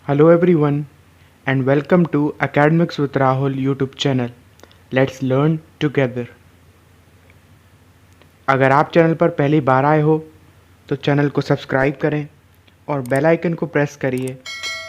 Hello everyone and welcome to Academics with Rahul YouTube channel. Let's learn together. अगर आप channel पर पहली बार आए हो तो चैनल को सब्सक्राइब करें और बेल आइकन को प्रेस करिए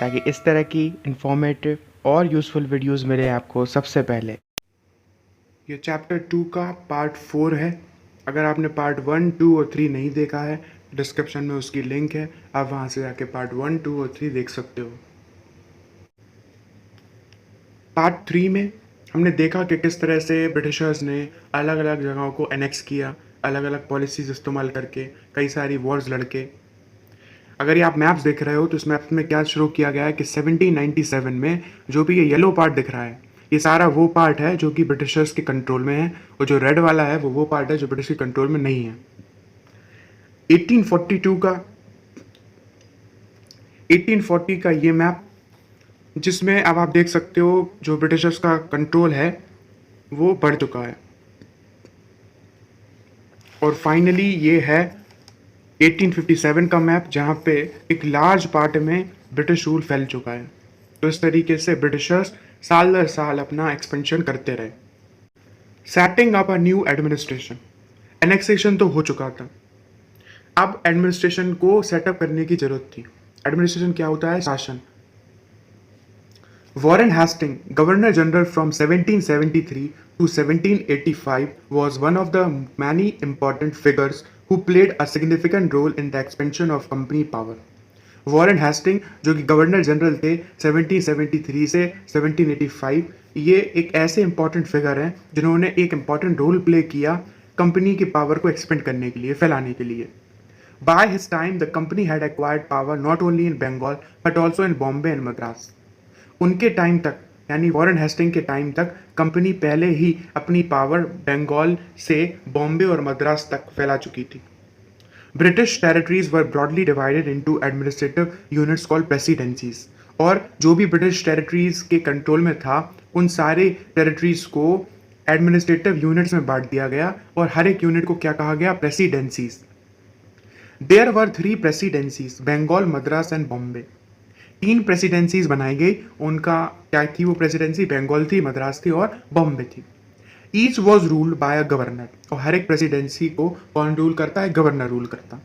ताकि इस तरह की इन्फॉर्मेटिव और यूज़फुल वीडियोस मिले आपको सबसे पहले। ये चैप्टर 2 का पार्ट 4 है। अगर आपने पार्ट 1, 2 और 3 नहीं देखा है डिस्क्रिप्शन में उसकी लिंक है, आप वहाँ से जाके पार्ट 1, 2 और 3 देख सकते हो। पार्ट 3 में हमने देखा कि किस तरह से ब्रिटिशर्स ने अलग अलग जगहों को एनेक्स किया, अलग अलग पॉलिसीज इस्तेमाल करके कई सारी वॉर्स लड़के। अगर ये आप मैप्स देख रहे हो तो इस मैप में क्या शुरू किया गया है कि 1797 में जो भी ये येलो पार्ट दिख रहा है ये सारा वो पार्ट है जो कि ब्रिटिशर्स के कंट्रोल में है, और जो रेड वाला है वो पार्ट है जो ब्रिटिश के कंट्रोल में नहीं है। 1840 का ये मैप, जिसमें अब आप देख सकते हो जो ब्रिटिशर्स का कंट्रोल है वो बढ़ चुका है। और फाइनली ये है 1857 का मैप, जहाँ पे एक लार्ज पार्ट में ब्रिटिश रूल फैल चुका है। तो इस तरीके से ब्रिटिशर्स साल दर साल अपना एक्सपेंशन करते रहे। Setting up a new administration. Annexation तो हो चुका था, अब एडमिनिस्ट्रेशन को सेटअप करने की जरूरत थी। एडमिनिस्ट्रेशन क्या होता है? शासन। Warren Hastings, Governor General from 1773 to 1785, was one of the many important figures who played a significant role in the expansion of company power. Warren Hasting जो कि गवर्नर जनरल थे 1773 से 1785, ये एक ऐसे इंपॉर्टेंट फिगर हैं जिन्होंने एक इंपॉर्टेंट रोल प्ले किया कंपनी की पावर को एक्सपेंड करने के लिए, फैलाने के लिए। By his time, the company had acquired power not only in Bengal but also in Bombay and Madras. उनके टाइम तक, यानी वॉरेन हेस्टिंग के टाइम तक, कंपनी पहले ही अपनी पावर बंगाल से बॉम्बे और मद्रास तक फैला चुकी थी। British territories were broadly divided into administrative units called presidencies, और जो भी ब्रिटिश टेरिटरीज के कंट्रोल में था उन सारे टेरिटरीज को एडमिनिस्ट्रेटिव यूनिट्स में बांट दिया गया, और हर एक यूनिट को क्या कहा गया? Presidencies. There were 3 presidencies, Bengal, Madras and Bombay. 3 presidencies बनाई गई। उनका क्या थी? वो प्रेसिडेंसी बंगाल थी, मद्रास थी और बॉम्बे थी। Each was ruled by a governor, और हर एक प्रेसिडेंसी को कौन रूल करता है? गवर्नर रूल करता।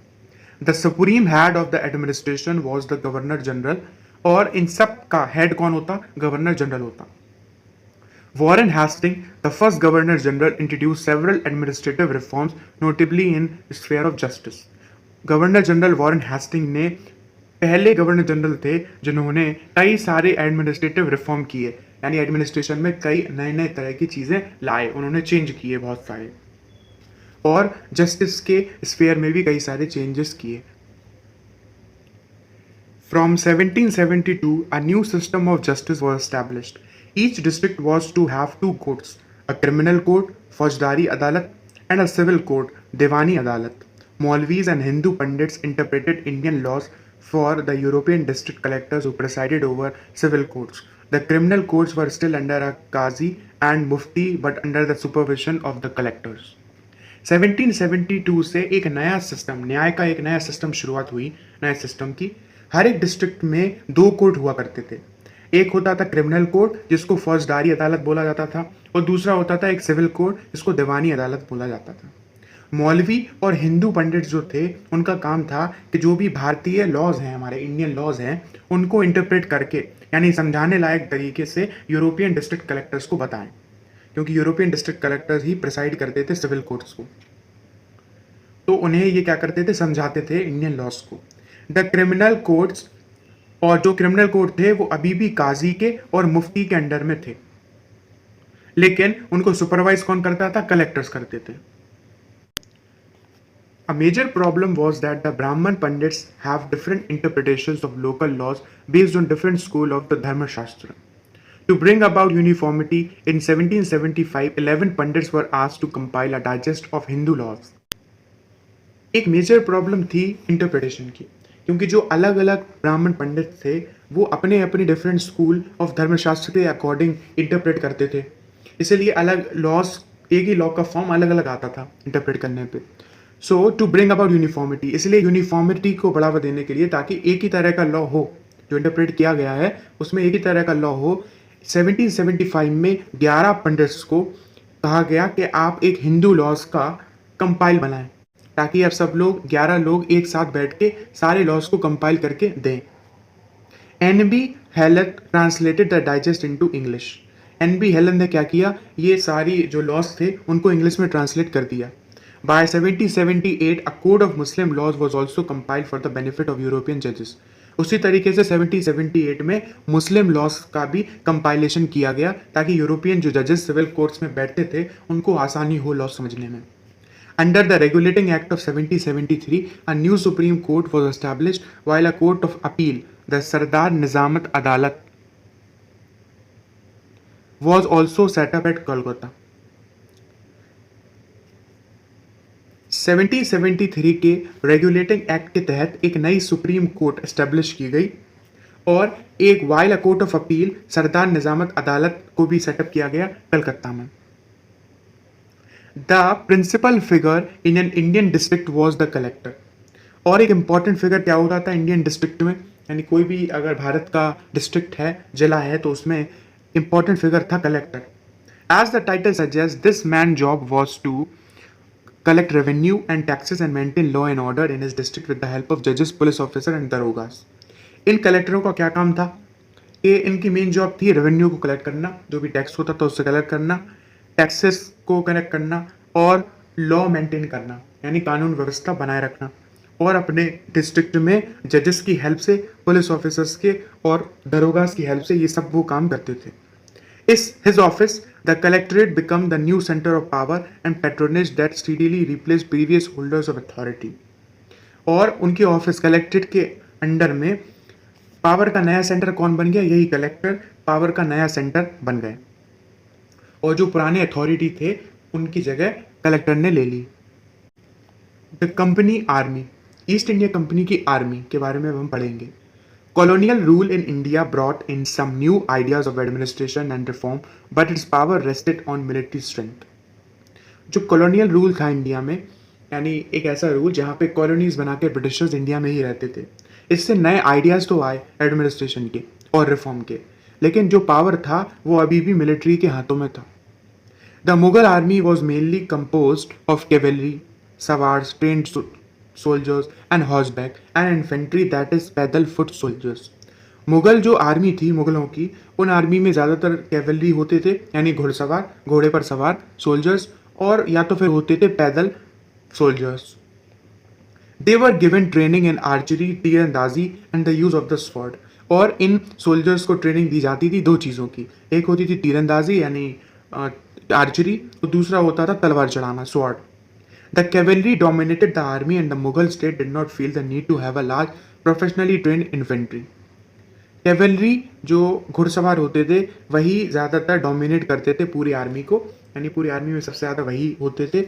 The supreme head of the administration was the governor general, और इन सब का हेड कौन होता? गवर्नर जनरल होता। Warren Hastings, the first Governor General, introduced several administrative reforms, notably in sphere of justice. Governor general Warren Hasting ने पहले governor general थे जिन्होंने कई सारे एडमिनिस्ट्रेटिव रिफॉर्म किए, यानी एडमिनिस्ट्रेशन में कई नए नए तरह की चीज़ें लाए, उन्होंने चेंज किए बहुत सारे, और जस्टिस के स्फेयर में भी कई सारे चेंजेस किए। From 1772, a new system of justice was established. Each district was to have 2 courts, a criminal court, फौजदारी अदालत, and a civil court, दीवानी अदालत. Maulvis and Hindu Pandits interpreted Indian laws for the European district collectors who presided over civil courts. The criminal courts were still under a Qazi and Mufti but under the supervision of the collectors. 1772 से एक नया system, न्याय का एक नया system शुरुआत हुई, नए सिस्टम की। हर एक डिस्ट्रिक्ट में 2 कोर्ट हुआ करते थे। एक होता था क्रिमिनल कोर्ट जिसको फौजदारी अदालत बोला जाता था, और दूसरा होता था एक सिविल कोर्ट जिसको दीवानी अदालत बोला जाता था। मौलवी और हिंदू पंडित जो थे उनका काम था कि जो भी भारतीय लॉज हैं, हमारे इंडियन लॉज हैं, उनको इंटरप्रेट करके, यानी समझाने लायक तरीके से यूरोपियन डिस्ट्रिक्ट कलेक्टर्स को बताएं, क्योंकि यूरोपियन डिस्ट्रिक्ट कलेक्टर्स ही प्रिसाइड करते थे सिविल कोर्ट्स को, तो उन्हें ये क्या करते थे? समझाते थे इंडियन लॉज को। द क्रिमिनल कोर्ट्स, और जो क्रिमिनल कोर्ट थे वो अभी भी काजी के और मुफ्ती के अंडर में थे, लेकिन उनको सुपरवाइज कौन करता था? कलेक्टर्स करते थे। A major problem was that the Brahman Pandits have different interpretations of local laws based on different school of the Dharma Shastra. To bring about uniformity, in 1775, 11 Pandits were asked to compile a digest of Hindu laws. एक major problem थी interpretation की, क्योंकि जो अलग अलग ब्राह्मण पंडित थे वो अपने अपने डिफरेंट स्कूल ऑफ धर्मशास्त्र के अकॉर्डिंग इंटरप्रेट करते थे, इसलिए अलग लॉज, एक ही लॉ का फॉर्म अलग अलग आता था इंटरप्रेट करने पे। सो टू ब्रिंग अबाउट यूनिफॉर्मिटी, इसलिए यूनिफॉर्मिटी को बढ़ावा देने के लिए, ताकि एक ही तरह का लॉ हो, जो इंटरप्रेट किया गया है उसमें एक ही तरह का लॉ हो। 1775 में 11 पंडित्स को कहा गया कि आप एक हिंदू लॉज का कंपाइल बनाएं, ताकि अब सब लोग 11 लोग एक साथ बैठ के सारे लॉज को कंपाइल करके दें। N B Helen translated the digest into English. N B Helen ने क्या किया, ये सारी जो लॉज थे उनको इंग्लिश में ट्रांसलेट कर दिया। By 1778 a code of Muslim laws was also compiled for the benefit of European जजेस। उसी तरीके से 1778 में मुस्लिम लॉज का भी कंपाइलेशन किया गया, ताकि यूरोपियन जो जजेस सिविल कोर्ट्स में बैठते थे उनको आसानी हो लॉ समझने में। Under the Regulating Act of 1773, a new Supreme Court was established, while a Court of Appeal, the Sardar Nizamat Adalat, was also set up at Kolkata. 1773 के रेगुलेटिंग एक्ट के तहत एक नई सुप्रीम कोर्ट एस्टेब्लिश की गई और एक while a court of appeal सरदार निजामत अदालत को भी सेटअप किया गया कलकत्ता में। The principal figure in an Indian district was the collector. और एक इंपॉर्टेंट फिगर क्या होता था इंडियन डिस्ट्रिक्ट में, यानी कोई भी अगर भारत का डिस्ट्रिक्ट है, जिला है, तो उसमें इंपॉर्टेंट फिगर था collector. As the title suggest, this man job was to collect revenue and taxes and maintain law and order in his district with the help of judges, police officer and darogas. इन कलेक्टरों का क्या काम था कि इनकी main job थी revenue को collect करना, जो भी टैक्स होता था उससे कलेक्ट करना, टैक्सेस को कलेक्ट करना और लॉ मेंटेन करना, यानी कानून व्यवस्था बनाए रखना, और अपने डिस्ट्रिक्ट में जजेस की हेल्प से, पुलिस ऑफिसर्स के और दरोगास की हेल्प से ये सब वो काम करते थे। His office, the collectorate, became the new center of power and patronage that steadily replaced previous holders of authority. और उनके ऑफिस कलेक्ट्रेट के अंडर में पावर का नया सेंटर कौन बन गया, यही कलेक्टर पावर का नया सेंटर बन गए और जो पुराने अथॉरिटी थे उनकी जगह कलेक्टर ने ले ली। The company army, East India company की आर्मी के बारे में हम पढ़ेंगे। Colonial rule in India brought in some new ideas of administration and reform, but its power rested on military strength. जो कॉलोनियल रूल था इंडिया में, यानी एक ऐसा रूल जहाँ पे कॉलोनीज बना के ब्रिटिशर्स इंडिया में ही रहते थे, इससे नए आइडियाज़ तो आए एडमिनिस्ट्रेशन के और रिफॉर्म के, लेकिन जो पावर था वो अभी भी मिलिट्री के हाथों में था। The Mughal army was mainly composed of cavalry, सवार्स, trained soldiers and horseback and infantry, that is पैदल foot soldiers. मुगल जो आर्मी थी मुगलों की, उन आर्मी में ज़्यादातर कैवलरी होते थे, यानी घुड़सवार, घोड़े पर सवार सोल्जर्स, और या तो फिर होते थे पैदल soldiers. They were given training in archery, तीरंदाजी and the use of the sword. और इन सोल्जर्स को ट्रेनिंग दी जाती थी दो चीज़ों की, एक होती थी तीरंदाजी यानी आर्चरी, तो दूसरा होता था तलवार चढ़ाना, sword. The cavalry dominated the army and the Mughal state did not feel the need to have a large professionally trained infantry. Cavalry जो घुड़सवार होते थे वही ज़्यादातर डोमिनेट करते थे पूरी आर्मी को, यानी पूरी आर्मी में सबसे ज़्यादा वही होते थे।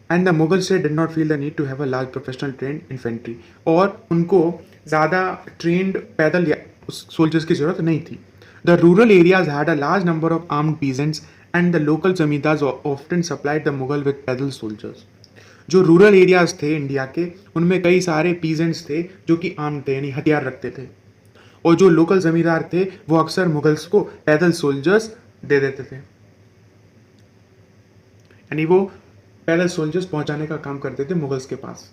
And the Mughal state did not feel the need to have a large professional trained infantry, और उनको ज़्यादा ट्रेंड पैदल सोल्जर्स की ज़रूरत नहीं थी। The rural areas had a large number of armed peasants and the local zamindars often supplied the Mughal with पैदल soldiers. जो रूरल एरियाज थे इंडिया के, उनमें कई सारे पीजेंट्स थे जो कि आर्म थे, यानी हथियार रखते थे, और जो लोकल जमींदार थे वो अक्सर मुगल्स को पैदल सोल्जर्स दे देते थे, यानी वो पैदल सोल्जर्स पहुंचाने का काम करते थे मुगल्स के पास।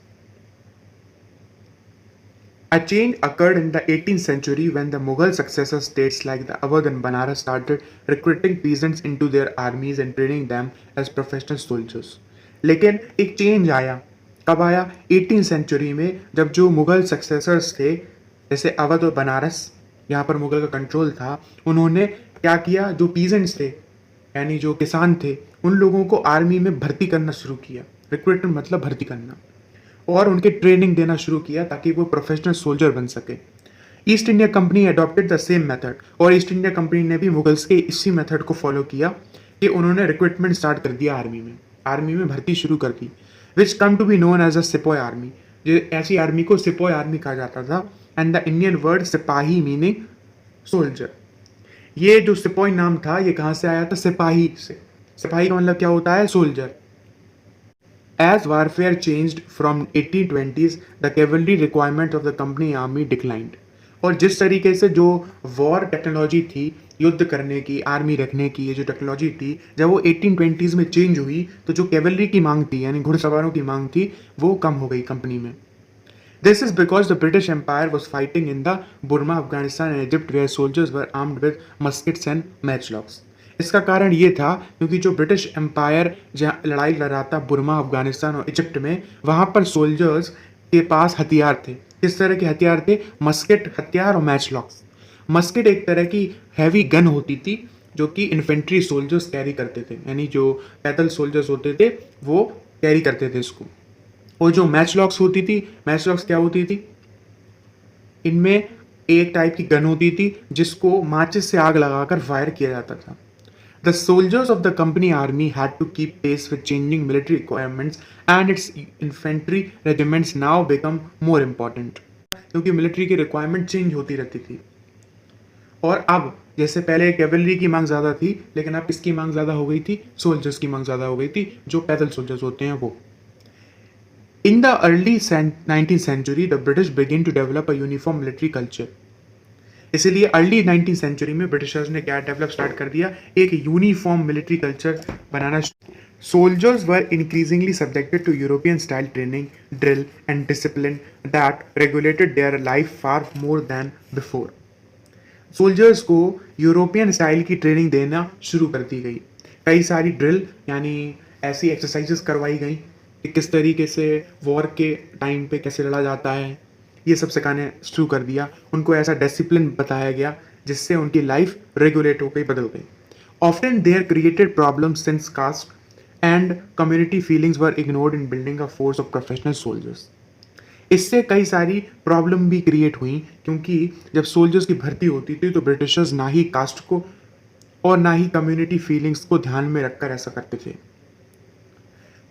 A change occurred in the 18th century when the Mughal successor states like the Awadh and Banaras started recruiting peasants into their armies and training them as professional soldiers. लेकिन एक change आया, कब आया? 18th century में, जब जो Mughal successors थे जैसे अवध और बनारस, यहाँ पर मुगल का कंट्रोल था, उन्होंने क्या किया, जो पीजेंट्स थे यानी जो किसान थे उन लोगों को आर्मी में भर्ती करना शुरू किया। रिक्रूटमेंट मतलब भर्ती करना, और उनके ट्रेनिंग देना शुरू किया ताकि वो प्रोफेशनल सोल्जर बन सके। East India company adopted the same method, और ईस्ट इंडिया कंपनी ने भी मुगल्स के इसी मेथड को फॉलो किया कि उन्होंने रिक्रूटमेंट स्टार्ट कर दिया, आर्मी में भर्ती शुरू कर दी, which came to be known as a sepoy army. जो ऐसी आर्मी को सिपॉय आर्मी कहा जाता था, and the Indian word sipahi meaning soldier. ये जो सिपॉय नाम था ये कहाँ से आया था? सिपाही से। सिपाही का मतलब क्या होता है? Soldier. As warfare changed from 1820s, the cavalry requirement of the company army declined. और जिस तरीके से जो वॉर टेक्नोलॉजी थी, युद्ध करने की, आर्मी रखने की, ये जो टेक्नोलॉजी थी, जब वो 1820s में चेंज हुई, तो जो कैवलरी की मांग थी, यानी घुड़सवारों की मांग थी, वो कम हो गई कंपनी में। This is because the British Empire was fighting in the Burma, Afghanistan and Egypt where soldiers were armed with muskets and matchlocks. इसका कारण ये था क्योंकि जो ब्रिटिश एम्पायर जहाँ लड़ाई लड़ रहा था बुर्मा, अफगानिस्तान और इजिप्ट में, वहाँ पर सोल्जर्स के पास हथियार थे। किस तरह के हथियार थे? मस्केट हथियार और मैचलॉक्स। मस्केट एक तरह की हैवी गन होती थी जो कि इन्फेंट्री सोल्जर्स कैरी करते थे, यानी जो पैदल सोल्जर्स होते थे वो कैरी करते थे इसको। और जो मैचलॉक्स होती थी, मैचलॉक्स क्या होती थी? इनमें एक टाइप की गन होती थी जिसको माचिस से आग लगाकर फायर किया जाता था। The soldiers of the company army had to keep pace with changing military requirements and its infantry regiments now become more important, क्योंकि मिलिट्री की रिक्वायरमेंट चेंज होती रहती थी। और अब जैसे पहले कैवलरी की मांग ज़्यादा थी, लेकिन अब किसकी मांग ज़्यादा हो गई थी? सोल्जर्स की मांग ज़्यादा हो गई थी, जो पैदल सोल्जर्स होते हैं वो। In the early 19th century, the British began to develop a uniform military culture. इसीलिए अर्ली 19th सेंचुरी में ब्रिटिशर्स ने क्या डेवलप स्टार्ट कर दिया? एक यूनिफॉर्म मिलिट्री कल्चर बनाना। Soldiers were increasingly subjected to European style training, drill and discipline that regulated their life far more than before. Soldiers को European style की training देना शुरू कर दी गई। कई सारी ड्रिल यानी ऐसी एक्सरसाइजेस करवाई गई कि किस तरीके से वॉर के टाइम पे कैसे लड़ा जाता है, ये सब सिखाने शुरू कर दिया। उनको ऐसा डिसिप्लिन बताया गया जिससे उनकी लाइफ रेगुलेट हो गई, बदल गई। Often there created problem since caste and community feelings were ignored in building a force of professional soldiers. इससे कई सारी प्रॉब्लम भी क्रिएट हुई, क्योंकि जब सोल्जर्स की भर्ती होती थी तो ब्रिटिशर्स ना ही कास्ट को और ना ही कम्युनिटी फीलिंग्स को ध्यान में रखकर ऐसा करते थे।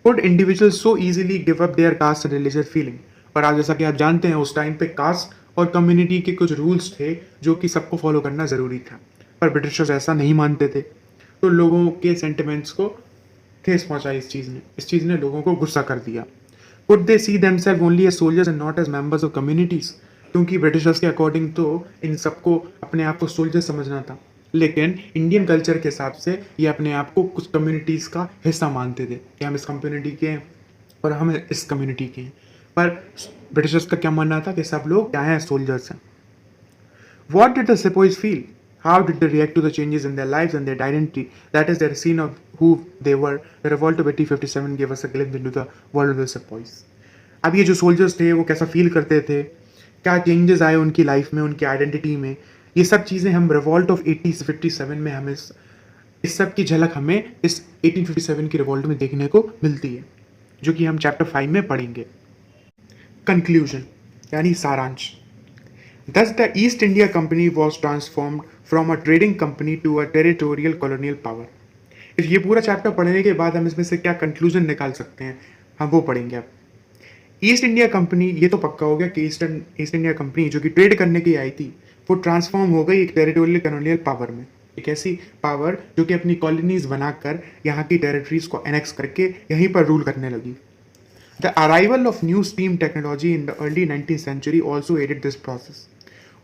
Could individuals so easily give up their caste and religious feeling? और आज जैसा कि आप जानते हैं उस टाइम पे कास्ट और कम्युनिटी के कुछ रूल्स थे जो कि सबको फॉलो करना ज़रूरी था, पर ब्रिटिशर्स ऐसा नहीं मानते थे। तो लोगों के सेंटिमेंट्स को ठेस पहुंचाई इस चीज़ ने लोगों को गुस्सा कर दिया। Could they see themselves only as soldiers and not as members of communities? क्योंकि ब्रिटिशर्स के अकॉर्डिंग तो इन सबको अपने आप को सोल्जर समझना था, लेकिन इंडियन कल्चर के हिसाब से ये अपने आप को कुछ कम्युनिटीज़ का हिस्सा मानते थे कि हम इस कम्युनिटी के हैं और हम इस कम्युनिटी के हैं। पर ब्रिटिशर्स का क्या मानना था कि सब लोग क्या हैं? सोल्जर्स हैं। What did the sepoys feel? How did they react to the changes in their lives and their identity? That is their scene of who they were. The revolt of 1857 gave us a glimpse into the world of the sepoys. अब ये जो soldiers थे वो कैसा feel करते थे, क्या changes आए उनकी लाइफ में, उनकी आइडेंटिटी में, ये सब चीज़ें हम रिवॉल्ट ऑफ 1857 में हमें इस सब की झलक हमें इस 1857 की रिवॉल्ट में देखने को मिलती है, जो कि हम चैप्टर 5 में पढ़ेंगे। कंक्लूजन यानी सारांश। Thus the East India Company was transformed from a trading company to a territorial colonial power. ये पूरा चैप्टर पढ़ने के बाद हम इसमें से क्या कंक्लूजन निकाल सकते हैं, हम वो पढ़ेंगे अब। ईस्ट इंडिया कंपनी, ये तो पक्का हो गया कि ईस्ट इंडिया कंपनी जो कि ट्रेड करने की आई थी वो ट्रांसफॉर्म हो गई एक टेरिटोरियल कॉलोनियल पावर में। एक ऐसी पावर जो कि अपनी कॉलोनीज बनाकर यहाँ की टेरिटरीज को एनेक्स करके यहीं पर रूल करने लगी। The arrival of new steam technology in the early 19th century also added this process.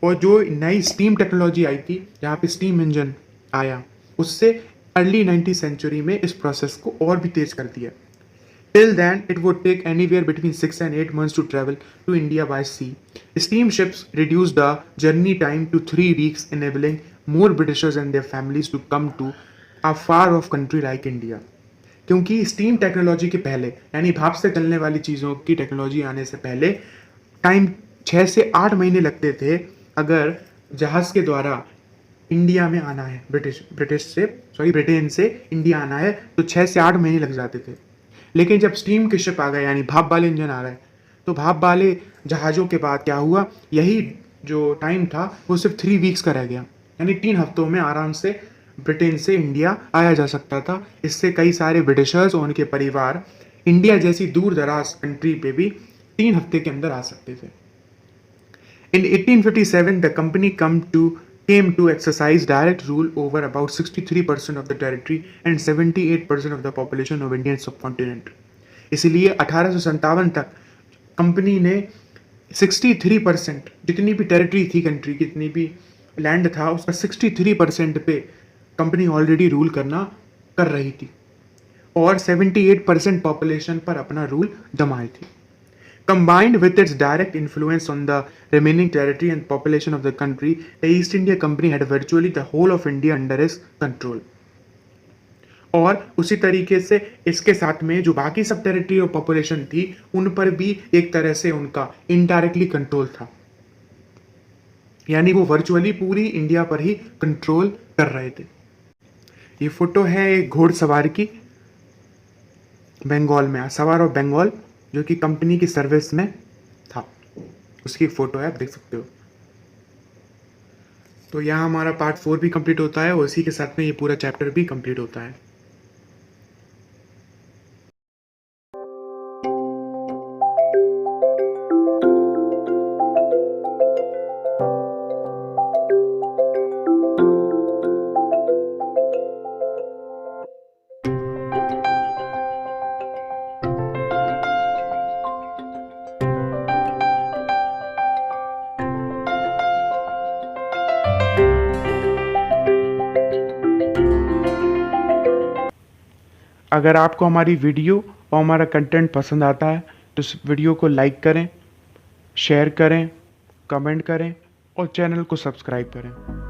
और जो नई स्टीम टेक्नोलॉजी आई थी, जहाँ पे स्टीम इंजन आया, उससे अर्ली 19th सेंचुरी में इस प्रोसेस को और भी तेज कर दिया। Till then, it would take anywhere between 6 and 8 months to travel to India by sea. Steamships reduced the journey time to 3 weeks, enabling more Britishers and their families to come to a far-off country like India. क्योंकि steam technology के पहले, यानी भाप से चलने वाली चीज़ों की टेक्नोलॉजी आने से पहले टाइम 6 से 8 महीने लगते थे। अगर जहाज़ के द्वारा इंडिया में आना है, ब्रिटेन से इंडिया आना है, तो 6 से 8 महीने लग जाते थे। लेकिन जब स्टीम के शिप आ गए, यानी भाप वाले इंजन आ गए, तो भाप वाले जहाज़ों के बाद क्या हुआ, यही जो टाइम था वो सिर्फ 3 वीक्स का रह गया, यानी 3 हफ्तों में आराम से ब्रिटेन से इंडिया आया जा सकता था। इससे कई सारे ब्रिटिशर्स और उनके परिवार इंडिया जैसी दूर दराज कंट्री पे भी 3 हफ्ते के अंदर आ सकते थे। In 1857, the company came to exercise direct rule over about 63% of the territory and 78% of the population of Indian subcontinent. इसलिए 1857 तक कंपनी ने 63% जितनी भी टेरिटरी थी कंट्री की, जितनी भी लैंड था, उसका 63% पे कंपनी ऑलरेडी रूल कर रही थी और 78% पॉपुलेशन पर अपना रूल जमाई थी. Combined with its direct influence on the remaining territory and population of the country, the East India Company had virtually the whole of India under its control. और उसी तरीके से इसके साथ में जो बाकी सब टेरिटरी और पॉपुलेशन थी, उन पर भी एक तरह से उनका इनडायरेक्टली कंट्रोल था. यानी वो वर्चुअली पूरी इंडिया पर ही कंट्रोल कर रहे थे. ये फोटो है एक घोड़सवार की, बंगाल में, सवार ऑफ बंगाल, जो कि कंपनी की सर्विस में था. उसकी फोटो है, आप देख सकते हो. तो यहाँ हमारा पार्ट 4 भी कंप्लीट होता है और उसी के साथ में ये पूरा चैप्टर भी कंप्लीट होता है. अगर आपको हमारी वीडियो और हमारा कंटेंट पसंद आता है तो इस वीडियो को लाइक करें, शेयर करें, कमेंट करें और चैनल को सब्सक्राइब करें.